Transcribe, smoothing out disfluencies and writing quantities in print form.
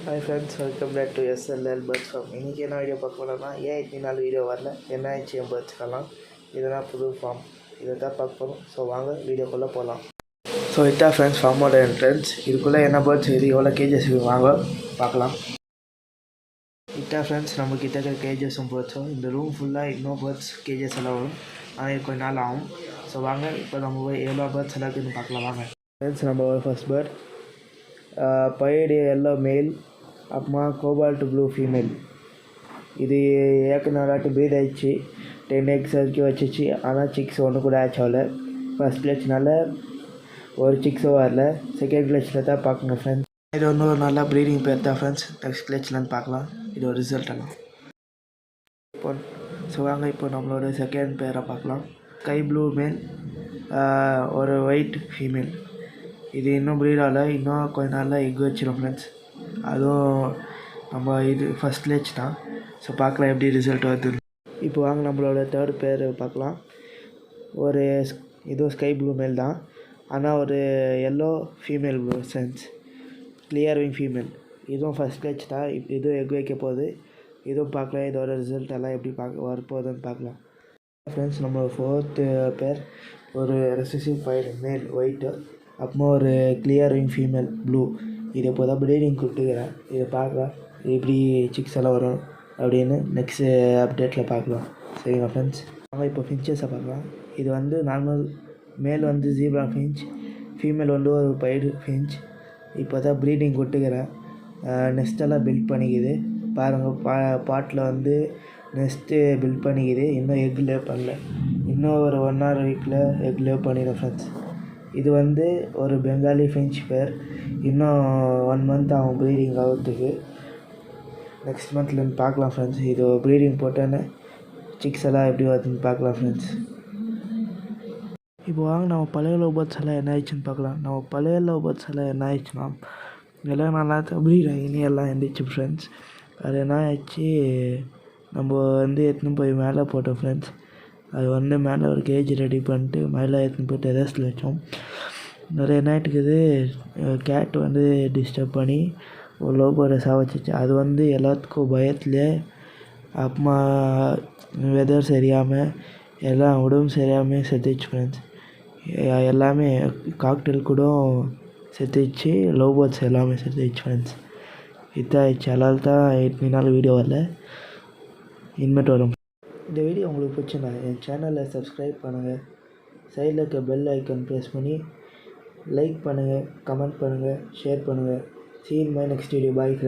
Hi friends, welcome back to SLL Birds Farm. இன்றைக்கி என்ன video பார்க்க போனோம்னா ஏன் இத்தனை நாள் வீடியோ வரல, என்ன ஆயிடுச்சு என் பேர்ட்ஸ்க்கெல்லாம், இதெல்லாம் புது ஃபார்ம், இதை தான் பார்க்க போகிறோம். ஸோ வாங்க வீடியோக்குள்ளே போகலாம். ஸோ இதான் ஃப்ரெண்ட்ஸ் ஃபார்மோட என்ட்ரன்ஸ். இதுக்குள்ளே என்ன பேர்ட்ஸ் இது எவ்வளோ கேஜஸ் வாங்க பார்க்கலாம். இதான் ஃப்ரெண்ட்ஸ் நம்ம கிட்ட இருக்கிற கேஜஸும் பேர்ட்ஸும். இந்த ரூம் ஃபுல்லாக இன்னும் பேர்ட்ஸ் கேஜஸ் எல்லாம் வரும், ஆனால் இது கொஞ்ச நாள் ஆகும். ஸோ வாங்க இப்போ நம்ம போய் எவ்வளோ பேர்ட்ஸ் எல்லாம் இருக்குன்னு பார்க்கலாம். வாங்க ஃப்ரெண்ட்ஸ், நம்ம ஃபர்ஸ்ட் பேர்ட் பைடு எல்லோ மேல், அப்புறமா கோபால்ட் ப்ளூ ஃபீமேல். இது ஏற்கனவே ப்ரீட் ஆயிடுச்சு, 10 eggs வரைக்கும் வச்சிச்சு. ஆனால் சிக்ஸ் ஒன்று கூட ஆச்சு ஆகல. ஃபஸ்ட் கிளச்சினால ஒரு சிக்ஸும் வரல, செகண்ட் கிளச்சில் தான் பார்க்கணும் ஃப்ரெண்ட்ஸ். இது ஒன்று ஒரு நல்லா ப்ரீடிங் பேர் தான் ஃப்ரெண்ட்ஸ். நெக்ஸ்ட் கிளச்சில்னு பார்க்கலாம் இதோட ரிசல்ட் எல்லாம். இப்போ ஸோ வாங்க இப்போ நம்மளோட செகண்ட் பேரை பார்க்கலாம். ஸ்கை ப்ளூ மேல், ஒரு ஒயிட் ஃபீமேல். இது இன்னும் ப்ரீட் ஆகலை, இன்னும் கொஞ்ச நாளில் எக் வச்சிடும் ஃப்ரெண்ட்ஸ். அதுவும் நம்ம இது ஃபஸ்ட் லேட்ச் தான். ஸோ பார்க்கலாம் எப்படி ரிசல்ட் வருது. இப்போ வாங்க நம்மளோட தேர்ட் பேர் பார்க்கலாம். ஒரு இதுவும் ஸ்கை ப்ளூ மேல் தான், ஆனால் ஒரு yellow female sense, clear wing female. இதுவும் ஃபஸ்ட் லேட்ச் தான். இதுவும் எக் வைக்க போகுது. இதுவும் பார்க்கலாம் இதோட ரிசல்ட் எல்லாம் எப்படி வரப்போகுதுன்னு பார்க்கலாம் ஃப்ரெண்ட்ஸ். நம்ம ஃபோர்த்து பேர் ஒரு ரெசசிவ் பைடு மேல் ஒயிட்டு, அப்புறமா ஒரு கிளியர் விங் ஃபீமேல் ப்ளூ. இது இப்போ தான் ப்ரீடிங் கொடுத்துக்கிறேன். இதை பார்க்கலாம் எப்படி சிக்ஸ் எல்லாம் வரும் அப்படின்னு நெக்ஸ்ட்டு அப்டேட்டில் பார்க்கலாம். சரிங்களா ஃப்ரெண்ட்ஸ். நாங்கள் இப்போ ஃபின்ச்சஸை பார்க்கலாம். இது வந்து நார்மல் மேல் வந்து ஜீப்ரா ஃபின்ச், ஃபீமேல் வந்து ஒரு பைடு ஃபின்ச். இப்போ தான் ப்ரீடிங் கொடுத்துக்கிறேன். நெஸ்ட்டெல்லாம் பில்ட் பண்ணிக்குது பாருங்கள். பாட்டில் வந்து நெஸ்ட்டு பில்ட் பண்ணிக்குது. இன்னும் எக் லே பண்ணல. இன்னும் ஒரு 1 hour வீக்கில் எக் லே பண்ணிடும் ஃப்ரெண்ட்ஸ். இது வந்து ஒரு பெங்காலி ஃபின்ச் பேர். இன்னும் 1 month ஆகும் ப்ரீடிங் ஆகிறதுக்கு. நெக்ஸ்ட் மந்த்லேருந்து பார்க்கலாம் ஃப்ரெண்ட்ஸ். இது ப்ரீடிங் போட்டோன்னே சிக்ஸ் எல்லாம் எப்படி வருதுன்னு பார்க்கலாம் ஃப்ரெண்ட்ஸ். இப்போ வாங்க நம்ம பழைய லவ் பேர்ட்ஸ் எல்லாம் என்ன ஆயிடுச்சுன்னு பார்க்கலாம். நம்ம பழைய லவ் பேர்ட்ஸ் எல்லாம் என்ன ஆயிடுச்சுன்னா, எல்லாம் நல்லா ப்ரீட் ஆகினி எல்லாம் இருந்துச்சு ஃப்ரெண்ட்ஸ். அது என்ன ஆயிடுச்சு, நம்ம வந்து எடுத்துன்னு போய் மேலே போட்டோம் ஃப்ரெண்ட்ஸ். அது வந்து மேலே ஒரு கேஜ் ரெடி பண்ணிட்டு மேலே எடுத்துன்னு போய் டெரஸில் வச்சோம். நிறைய நைட்டுக்குது கேட் வந்து டிஸ்டர்ப் பண்ணி ஒரு லவ் பேர்டை சாவச்சிச்சு. அது வந்து எல்லாத்துக்கும் பயத்துலேயே, அப்புறமா வெதர் சரியாமல் எல்லாம் உடம்பு சரியாமல் செத்துச்சு ஃப்ரெண்ட்ஸ். எல்லாமே காக்டெயில் கூட செத்துச்சு, லவ் பேர்ட்ஸ் எல்லாமே செத்துச்சு ஃப்ரெண்ட்ஸ். இதாகிடுச்சு. அதனால தான் 8 நாள் வீடியோ வரல, இனிமேட்டு வரும். இந்த வீடியோ உங்களுக்கு பிடிச்சிருந்தா என் சேனலை சப்ஸ்கிரைப் பண்ணுங்கள், சைடில் இருக்க பெல் ஐக்கான் ப்ரெஸ் பண்ணி லைக் பண்ணுங்கள், கமெண்ட் பண்ணுங்கள், ஷேர் பண்ணுங்கள். See you in my next video. Bye friends.